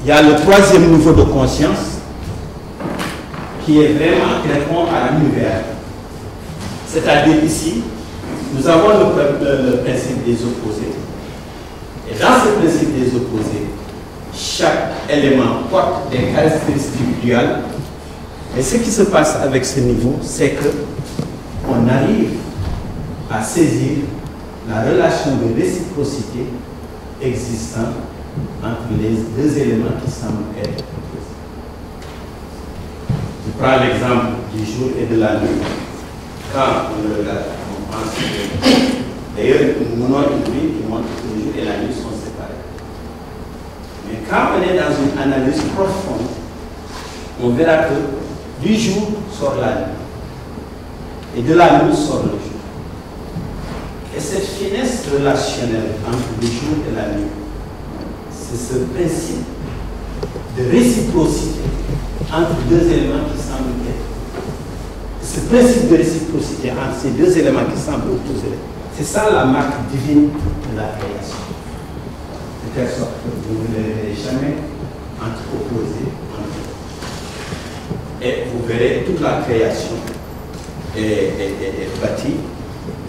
il y a le troisième niveau de conscience qui est vraiment qui répond à l'univers. C'est-à-dire ici, nous avons le principe des opposés. Et dans ce principe des opposés, chaque élément porte des caractéristiques duales. Et ce qui se passe avec ce niveau, c'est qu'on arrive à saisir la relation de réciprocité existant entre les deux éléments qui semblent être opposés. Je prends l'exemple du jour et de la nuit. Quand on le regarde, on pense que... D'ailleurs, nous avons une nuit qui montre que le jour et la nuit sont séparés. Mais quand on est dans une analyse profonde, on verra que du jour sort la nuit. Et de la nuit sort le jour. Et cette finesse relationnelle entre le jour et la nuit, c'est ce principe de réciprocité entre deux éléments qui semblent être. Ce principe de réciprocité entre ces deux éléments qui semblent opposés, c'est ça la marque divine de la création. De telle sorte que vous ne les verrez jamais entre opposés entre eux. Et vous verrez toute la création est bâtie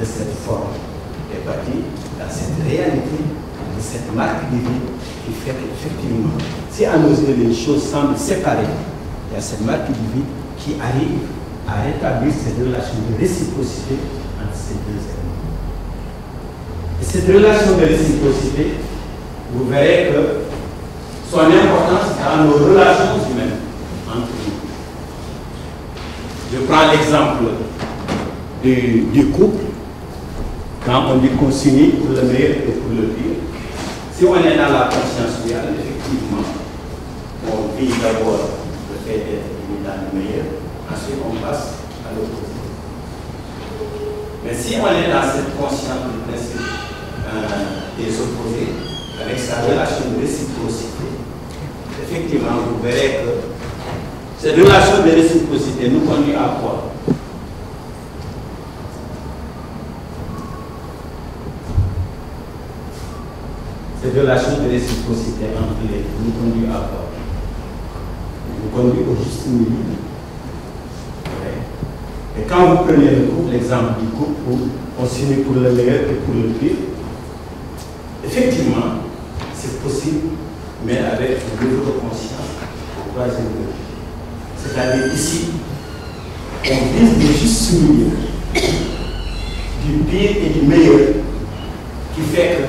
de cette forme, est bâtie dans cette réalité, de cette marque divine qui fait qu'effectivement, si à nos yeux les choses semblent séparées, il y a cette marque divine qui arrive à rétablir cette relation de réciprocité entre ces deux éléments. Et cette relation de réciprocité, vous verrez que son importance dans nos relations humaines entre nous. Je prends l'exemple du couple, quand on dit qu'on s'unit pour le meilleur et pour le pire. Si on est dans la conscience duale, effectivement, on vit d'abord le fait d'être unis dans le meilleur, ensuite on passe à l'opposé. Mais si on est dans cette conscience du principe des opposés, avec sa relation de réciprocité, effectivement, vous verrez que cette relation de réciprocité nous conduit à quoi? Cette relation de réciprocité entre les deux nous conduit à quoi? Nous conduit au juste milieu. Et quand vous prenez l'exemple du couple où on s'unit pour le meilleur et pour le pire, effectivement, c'est possible, mais avec un niveau de conscience au troisième degré. C'est-à-dire ici, on vise le juste milieu du pire et du meilleur, qui fait que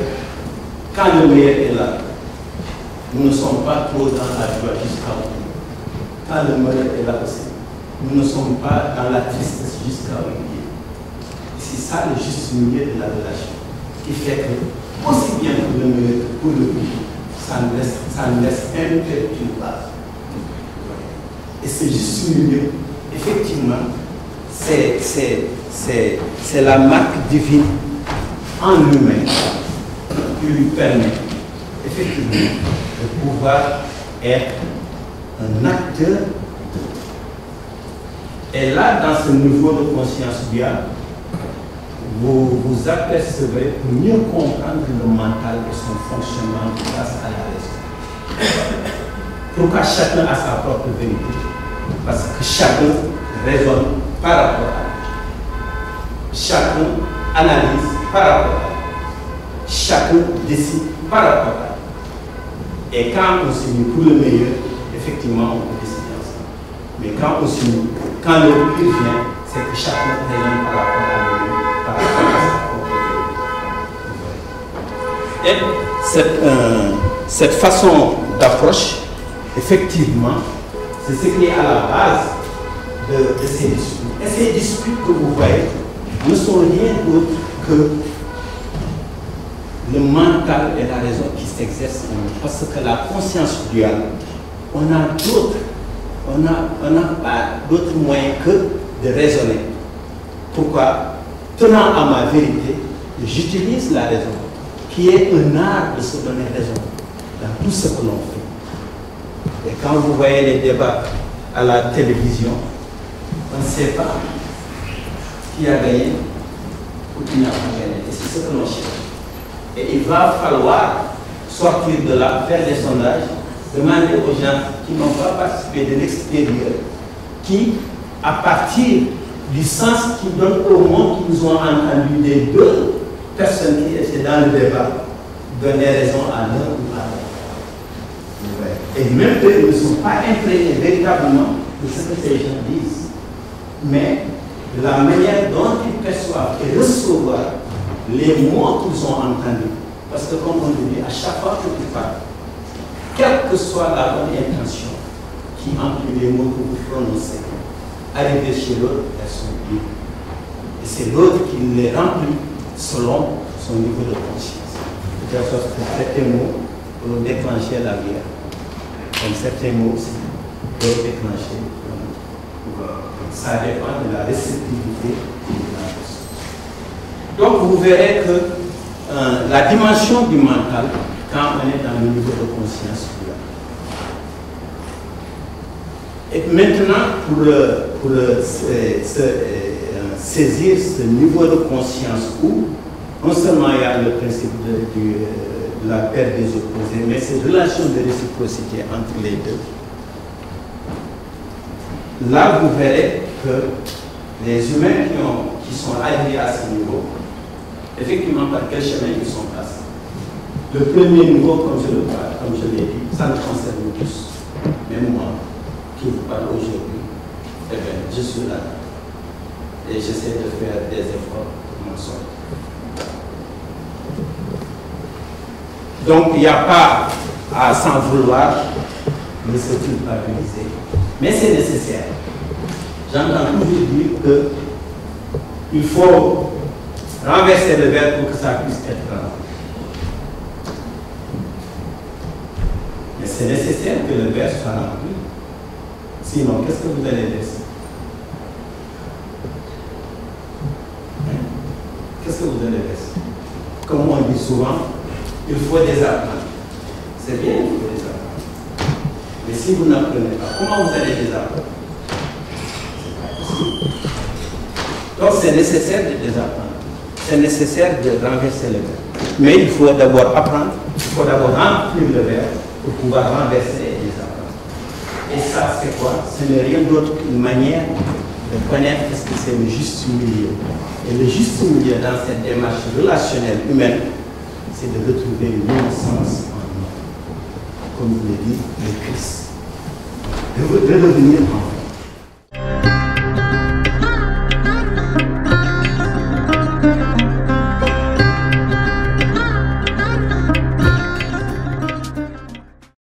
quand le meilleur est là, nous ne sommes pas trop dans la joie jusqu'à où. Quand le malheur est là aussi, nous ne sommes pas dans la tristesse jusqu'à où. C'est ça le juste milieu de la relation, qui fait que, aussi bien pour le meilleur que pour le pire, ça nous laisse imperturbable. Et ce juste milieu, effectivement, c'est la marque divine en l'humain qui lui permet effectivement de pouvoir être un acteur. Et là, dans ce niveau de conscience duale, vous vous apercevrez pour mieux comprendre le mental et son fonctionnement grâce à la raison. Pourquoi chacun a sa propre vérité? Parce que chacun raisonne par rapport à lui. Chacun analyse par rapport à lui. Chacun décide par rapport à lui. Et quand on s'unit pour le meilleur, effectivement, on peut décider ensemble. Mais quand on s'unit, quand le pire vient, c'est que chacun raisonne par rapport à lui-même, par rapport à sa propre vérité. Et cette façon d'approche, effectivement, c'est ce qui est à la base de ces disputes. Et ces disputes que vous voyez ne sont rien d'autre que le mental et la raison qui s'exercent en nous. Parce que la conscience duale, on n'a pas d'autre moyen que de raisonner. Pourquoi? Tenant à ma vérité, j'utilise la raison, qui est un art de se donner raison dans tout ce que l'on fait. Et quand vous voyez les débats à la télévision, on ne sait pas qui a gagné ou qui n'a pas gagné. Et c'est ce que l'on cherche. Et il va falloir sortir de là, faire des sondages Demandez aux gens qui n'ont pas participé de l'extérieur, qui, à partir du sens qu'ils donnent au monde qu'ils ont entendu des deux personnes qui étaient dans le débat, donner raison à l'un ou à l'autre. Et même eux ne sont pas imprégnés véritablement de ce que ces gens disent. Mais de la manière dont ils perçoivent et reçoivent les mots qu'ils ont entendus. Parce que comme on le dit, à chaque fois que tu parles, quelle que soit la bonne intention qui inclut les mots que vous prononcez, arriver chez l'autre, elles sont libres. Et c'est l'autre qui les remplit selon son niveau de conscience. De telle sorte que certains mots peuvent déclencher la guerre, comme certains mots aussi peuvent déclencher l'amour. Ça dépend de la réceptivité de la personne. Donc vous verrez que la dimension du mental, quand on est dans le niveau de conscience, et maintenant, pour saisir ce niveau de conscience où non seulement il y a le principe de la paire des opposés, mais cette relation de réciprocité entre les deux. Là, vous verrez que les humains qui sont arrivés à ce niveau, effectivement, par quel chemin ils sont passés. Le premier niveau, comme je l'ai dit, ça nous concerne tous, même moi, qui vous parle aujourd'hui, eh bien, je suis là et j'essaie de faire des efforts pour m'en sortir. Donc, il n'y a pas à s'en vouloir de se culpabiliser, mais c'est nécessaire. J'entends toujours dire qu'il faut renverser le verre pour que ça puisse être renversé. Mais c'est nécessaire que le verre soit rempli. Sinon, qu'est-ce que vous allez laisser? Qu'est-ce que vous allez laisser? Comme on dit souvent, il faut des apprendre. C'est bien, il faut des apprendre. Mais si vous n'apprenez pas, comment vous allez les apprendre? C'est pas possible. Donc c'est nécessaire de les apprendre. C'est nécessaire de renverser le verre. Mais il faut d'abord apprendre, il faut d'abord remplir le verre pour pouvoir renverser et les apprendre. Et ça, c'est quoi? Ce n'est rien d'autre qu'une manière de connaître ce que c'est le juste milieu. Et le juste milieu dans cette démarche relationnelle humaine, c'est de retrouver l'innocence en nous. Comme vous le dit le Christ. De redevenir enfant.